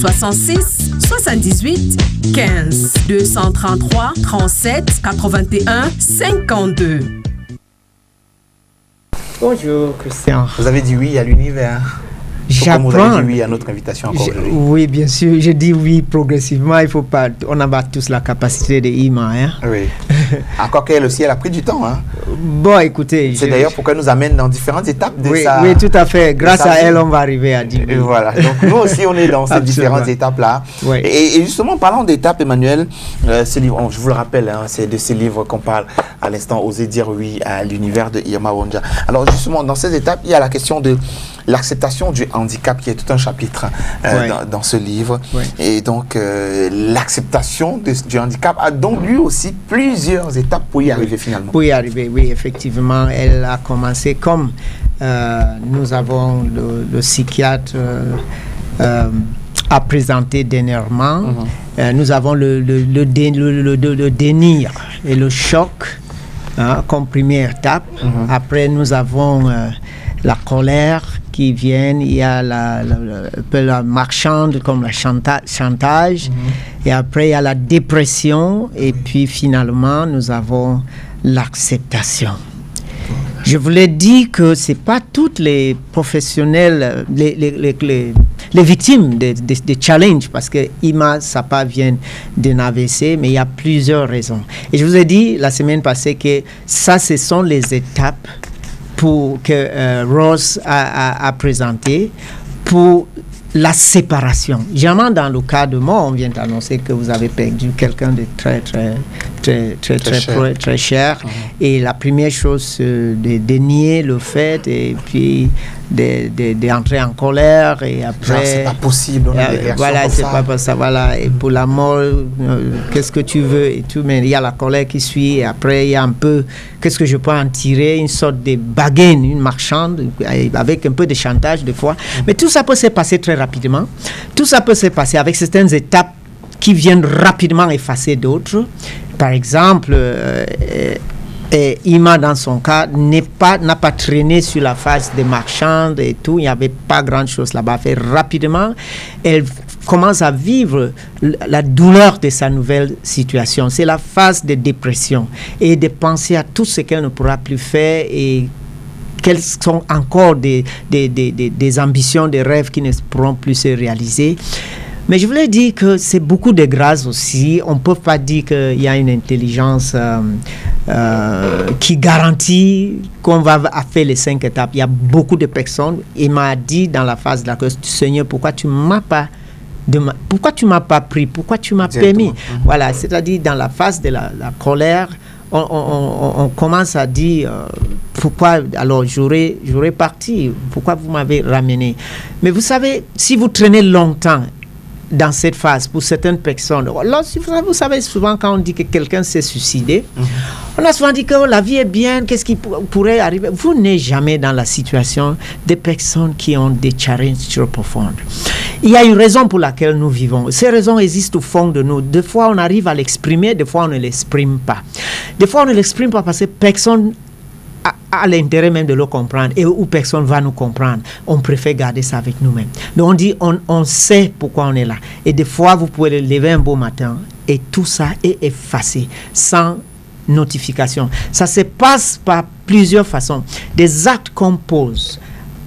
66 78 15 233 37 81 52. Bonjour Christian. Vous avez dit oui à l'univers. J'apprends. Vous avez dit oui à notre invitation encore aujourd'hui. Oui, bien sûr. Je dis oui progressivement. Il faut pas. On n'a pas tous la capacité de IMA. Hein? Oui. Encore qu'elle aussi, elle a pris du temps. Hein? Bon, écoutez. C'est d'ailleurs pourquoi elle nous amène dans différentes étapes de oui, sa. Oui, tout à fait. Grâce à elle, on va arriver à dire oui. Et voilà. Donc nous aussi, on est dans ces différentes étapes-là. Oui. Et justement, parlant d'étapes, Emmanuel, ce livre, je vous le rappelle, hein, c'est de ces livres qu'on parle à l'instant, Oser dire oui à l'univers de Irma Wonja. Alors justement, dans ces étapes, il y a la question de l'acceptation du handicap qui est tout un chapitre dans ce livre. Oui. Et donc, l'acceptation du handicap a donc lui aussi plusieurs étapes pour y arriver finalement. Pour y arriver, oui, effectivement. Elle a commencé comme nous avons le psychiatre a présenté dernièrement. Nous avons le déni et le choc comme première étape. Après, nous avons la colère qui vient, il y a la marchande comme la chantage, et après il y a la dépression, et puis finalement nous avons l'acceptation. Je voulais dire que c'est pas toutes les professionnels, les victimes des challenges, parce que IMA Sapa vient d'un AVC, mais il y a plusieurs raisons. Et je vous ai dit la semaine passée que ça, ce sont les étapes que Rose a présenté pour la séparation. Jamais dans le cas de mort, on vient d'annoncer que vous avez perdu quelqu'un de très cher. Et la première chose, c'est de dénier le fait et puis d'entrer en colère et après. C'est pas possible. Voilà, c'est pas pour ça. Voilà. Et pour la mort, qu'est-ce que tu veux et tout. Mais il y a la colère qui suit. Et après, il y a un peu, qu'est-ce que je peux en tirer, une sorte de bargain, une marchande avec un peu de chantage des fois. Mais tout ça peut se passer très rapidement. Tout ça peut se passer avec certaines étapes qui viennent rapidement effacer d'autres. Par exemple, Ima, dans son cas, n'a pas traîné sur la phase des marchands et tout. Il n'y avait pas grand-chose là-bas. Fait rapidement, elle commence à vivre la douleur de sa nouvelle situation. C'est la phase de dépression et de penser à tout ce qu'elle ne pourra plus faire et quelles sont encore des ambitions, des rêves qui ne pourront plus se réaliser. Mais je voulais dire que c'est beaucoup de grâce aussi. On ne peut pas dire qu'il y a une intelligence qui garantit qu'on va faire les 5 étapes. Il y a beaucoup de personnes. Il m'a dit dans la phase de la question, Seigneur, pourquoi tu m'as pas pris, pourquoi tu m'as permis. Voilà, c'est-à-dire dans la phase de la colère, on commence à dire pourquoi alors j'aurais parti, pourquoi vous m'avez ramené. Mais vous savez, si vous traînez longtemps dans cette phase, pour certaines personnes, vous savez souvent quand on dit que quelqu'un s'est suicidé, on a souvent dit que la vie est bien, qu'est-ce qui pourrait arriver. Vous n'êtes jamais dans la situation des personnes qui ont des challenges trop profondes. Il y a une raison pour laquelle nous vivons. Ces raisons existent au fond de nous. Des fois, on arrive à l'exprimer, des fois, on ne l'exprime pas. Des fois, on ne l'exprime pas parce que personne à l'intérêt même de le comprendre et où personne va nous comprendre. On préfère garder ça avec nous-mêmes. Donc on dit, on sait pourquoi on est là. Et des fois, vous pouvez le lever un beau matin et tout ça est effacé sans notification. Ça se passe par plusieurs façons. Des actes qu'on pose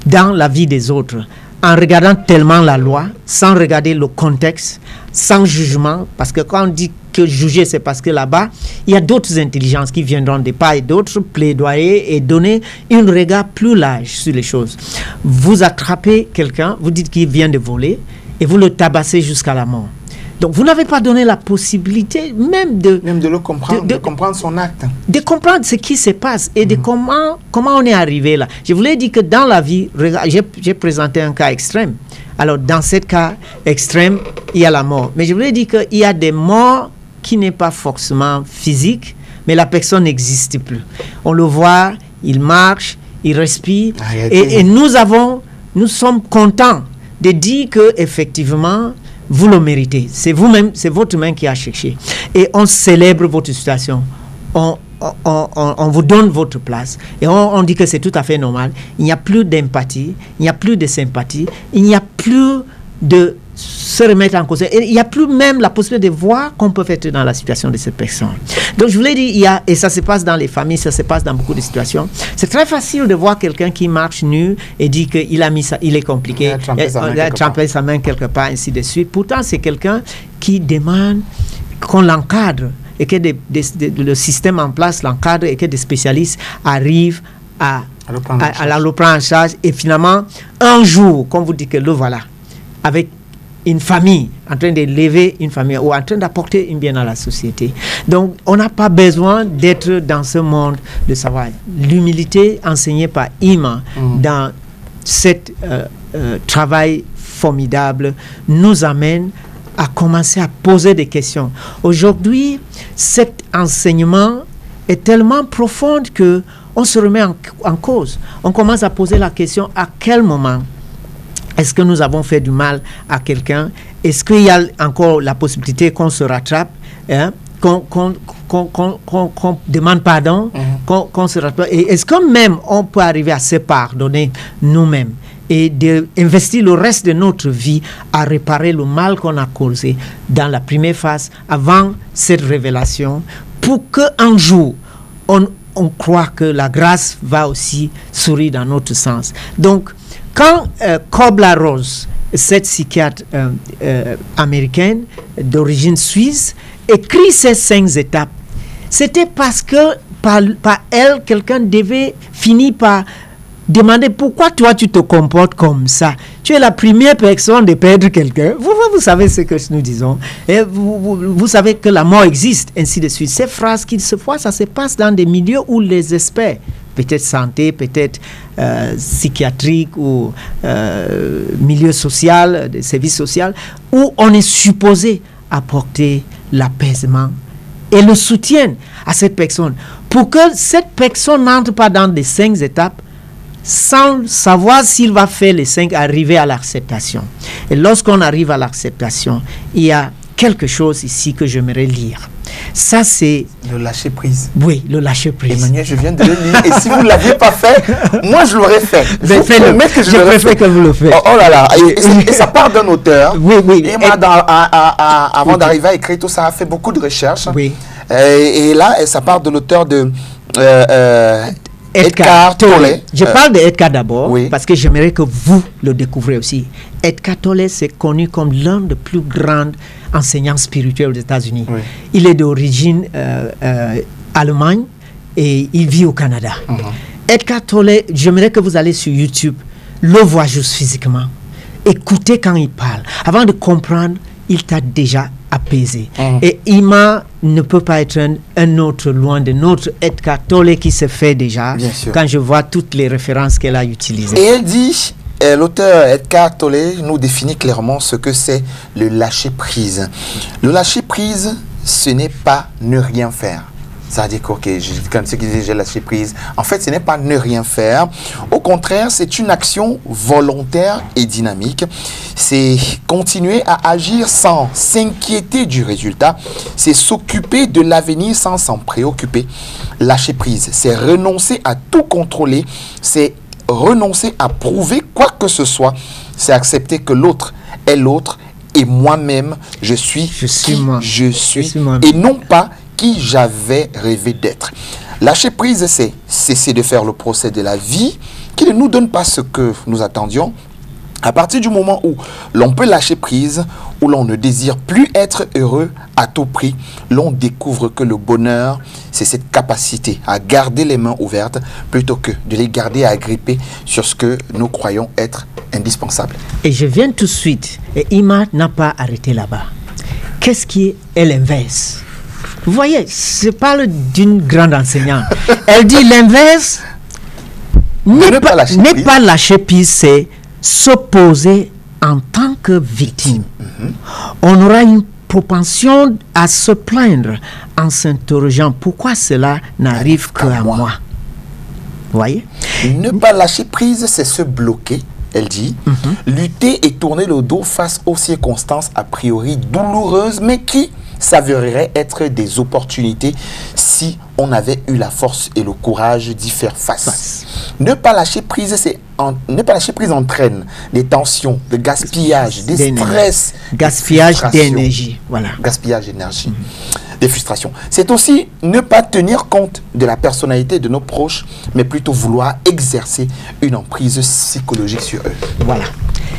dans la vie des autres en regardant tellement la loi, sans regarder le contexte, sans jugement, parce que quand on dit que juger, c'est parce que là-bas, il y a d'autres intelligences qui viendront de part et d'autres plaidoyer et donner un regard plus large sur les choses. Vous attrapez quelqu'un, vous dites qu'il vient de voler, et vous le tabassez jusqu'à la mort. Donc, vous n'avez pas donné la possibilité même de le comprendre, de comprendre son acte. De comprendre ce qui se passe et de comment on est arrivé là. Je voulais dire que dans la vie, j'ai présenté un cas extrême. Alors, dans ce cas extrême, il y a la mort. Mais je voulais dire qu'il y a des morts qui n'est pas forcément physique, mais la personne n'existe plus. On le voit, il marche, il respire, et nous sommes contents de dire que effectivement vous le méritez. C'est vous-même, c'est votre main qui a cherché. Et on célèbre votre situation. On vous donne votre place. Et on dit que c'est tout à fait normal. Il n'y a plus d'empathie, il n'y a plus de sympathie, il n'y a plus de se remettre en cause. Et il n'y a plus même la possibilité de voir qu'on peut être dans la situation de cette personne. Donc je voulais dire, et ça se passe dans les familles, ça se passe dans beaucoup de situations. C'est très facile de voir quelqu'un qui marche nu et dit qu'il a mis ça, il est compliqué, il a trempé sa main quelque part, ainsi de suite. Pourtant, c'est quelqu'un qui demande qu'on l'encadre et que le système en place l'encadre et que des spécialistes arrivent à le prendre en charge. Et finalement, un jour, comme vous dites que le voilà, avec une famille, en train d'élever une famille ou en train d'apporter une bien à la société. Donc, on n'a pas besoin d'être dans ce monde de savoir. L'humilité enseignée par Ima dans ce travail formidable nous amène à commencer à poser des questions. Aujourd'hui, cet enseignement est tellement profond que on se remet en cause. On commence à poser la question, à quel moment est-ce que nous avons fait du mal à quelqu'un? Est-ce qu'il y a encore la possibilité qu'on se rattrape, qu'on demande pardon, qu'on se rattrape? Et est-ce que même on peut arriver à se pardonner nous-mêmes et d'investir le reste de notre vie à réparer le mal qu'on a causé dans la première phase avant cette révélation, pour qu'un jour on croit que la grâce va aussi sourire dans notre sens. Donc, quand Kübler-Ross, cette psychiatre américaine d'origine suisse, écrit ces 5 étapes, c'était parce que par elle, quelqu'un devait finir par demander pourquoi toi tu te comportes comme ça. Tu es la première personne de perdre quelqu'un. Vous savez ce que nous disons. Et vous savez que la mort existe, ainsi de suite. Ces phrases qui se font, ça se passe dans des milieux où les experts, peut-être santé, peut-être psychiatrique ou milieu social, des services sociaux, où on est supposé apporter l'apaisement et le soutien à cette personne pour que cette personne n'entre pas dans les 5 étapes sans savoir s'il va faire les 5, arriver à l'acceptation. Et lorsqu'on arrive à l'acceptation, il y a quelque chose ici que j'aimerais lire. Ça, c'est... Le lâcher prise. Oui, le lâcher prise. Emmanuel, je viens de le lire. Et si vous ne l'aviez pas fait, moi, je l'aurais fait. Je préfère que vous le faites. Oh là là. Et ça part d'un auteur. Oui, oui. Et moi, avant d'arriver à écrire tout ça, a fait beaucoup de recherches. Oui. Et là, ça part de l'auteur de... Edgar Tolle. Je parle d'Edgar d'abord, oui, parce que j'aimerais que vous le découvrez aussi. Edgar Tolle, c'est connu comme l'un des plus grands enseignants spirituels aux États-Unis. Oui. Il est d'origine Allemagne et il vit au Canada. Edgar Tolle, j'aimerais que vous allez sur YouTube, le voir juste physiquement, écoutez quand il parle. Avant de comprendre, il t'a déjà apaisé. Et Ima ne peut pas être un autre loin de notre Edgar Tolle qui se fait déjà quand je vois toutes les références qu'elle a utilisées. Et elle dit, l'auteur Edgar Tolle nous définit clairement ce que c'est le lâcher prise. Le lâcher prise, ce n'est pas ne rien faire. Ça veut dire que, comme ceux qui disent j'ai lâché prise, en fait, ce n'est pas ne rien faire. Au contraire, c'est une action volontaire et dynamique. C'est continuer à agir sans s'inquiéter du résultat. C'est s'occuper de l'avenir sans s'en préoccuper. Lâcher prise, c'est renoncer à tout contrôler. C'est renoncer à prouver quoi que ce soit. C'est accepter que l'autre est l'autre et moi-même, je suis moi. Je suis et non pas qui j'avais rêvé d'être. Lâcher prise, c'est cesser de faire le procès de la vie qui ne nous donne pas ce que nous attendions. À partir du moment où l'on peut lâcher prise, où l'on ne désire plus être heureux à tout prix, l'on découvre que le bonheur, c'est cette capacité à garder les mains ouvertes plutôt que de les garder agrippées sur ce que nous croyons être indispensable. Et je viens tout de suite, et Ima n'a pas arrêté là-bas. Qu'est-ce qui est l'inverse? Vous voyez, je parle d'une grande enseignante. Elle dit l'inverse n'est pas lâcher prise, c'est s'opposer en tant que victime. On aura une propension à se plaindre en s'interrogeant pourquoi cela n'arrive qu'à moi. Vous voyez? Ne pas lâcher prise, c'est se bloquer. Elle dit, lutter et tourner le dos face aux circonstances a priori douloureuses, mais qui s'avéreraient être des opportunités si on avait eu la force et le courage d'y faire face. Ne pas lâcher prise, ne pas lâcher prise entraîne des tensions, de gaspillage, des stress, gaspillage d'énergie. Voilà. Gaspillage d'énergie, des frustrations. C'est aussi ne pas tenir compte de la personnalité de nos proches, mais plutôt vouloir exercer une emprise psychologique sur eux. Voilà.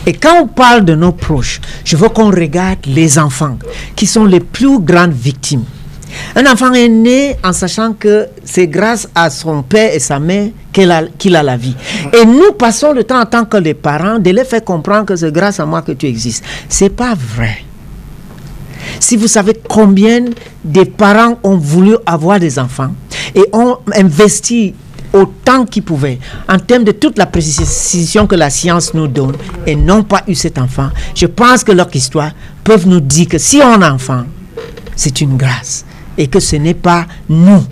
Et quand on parle de nos proches, je veux qu'on regarde les enfants, qui sont les plus grandes victimes. Un enfant est né en sachant que c'est grâce à son père et sa mère qu'il a la vie. Et nous passons le temps en tant que les parents de les faire comprendre que c'est grâce à moi que tu existes. C'est pas vrai. Si vous savez combien de parents ont voulu avoir des enfants et ont investi autant qu'ils pouvaient en termes de toute la précision que la science nous donne et n'ont pas eu cet enfant, je pense que leur histoire peuvent nous dire que si on a un enfant, c'est une grâce. Et que ce n'est pas nous.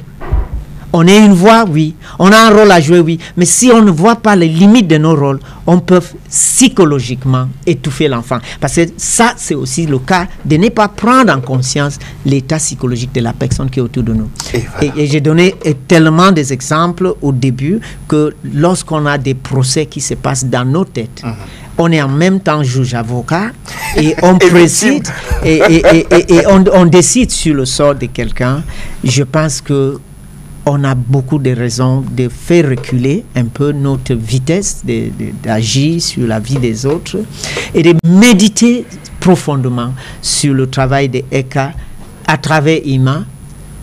On est une voix, oui. On a un rôle à jouer, oui. Mais si on ne voit pas les limites de nos rôles, on peut psychologiquement étouffer l'enfant. Parce que ça, c'est aussi le cas de ne pas prendre en conscience l'état psychologique de la personne qui est autour de nous. Et j'ai donné tellement des exemples au début que lorsqu'on a des procès qui se passent dans nos têtes, on est en même temps juge avocat et on précise et on décide sur le sort de quelqu'un. Je pense que on a beaucoup de raisons de faire reculer un peu notre vitesse d'agir sur la vie des autres et de méditer profondément sur le travail de Eka à travers IMA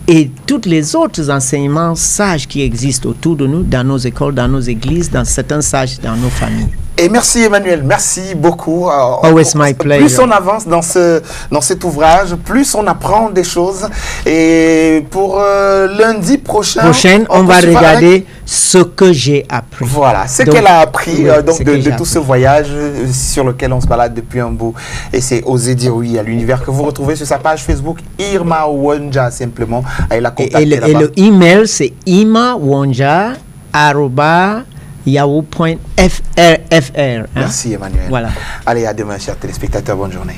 et tous les autres enseignements sages qui existent autour de nous, dans nos écoles, dans nos églises, dans certains sages, dans nos familles. Et merci Emmanuel, merci beaucoup. Always my pleasure. Plus on avance dans cet ouvrage, plus on apprend des choses. Et pour lundi prochain, on va regarder ce que j'ai appris. Voilà, ce qu'elle a appris de tout ce voyage sur lequel on se balade depuis un bout. Et c'est Oser dire oui à l'univers que vous retrouvez sur sa page Facebook, Irma Wonja simplement. Et le email, c'est imawonja@yahoo.fr. Merci Emmanuel. Voilà. Allez, à demain, chers téléspectateurs. Bonne journée.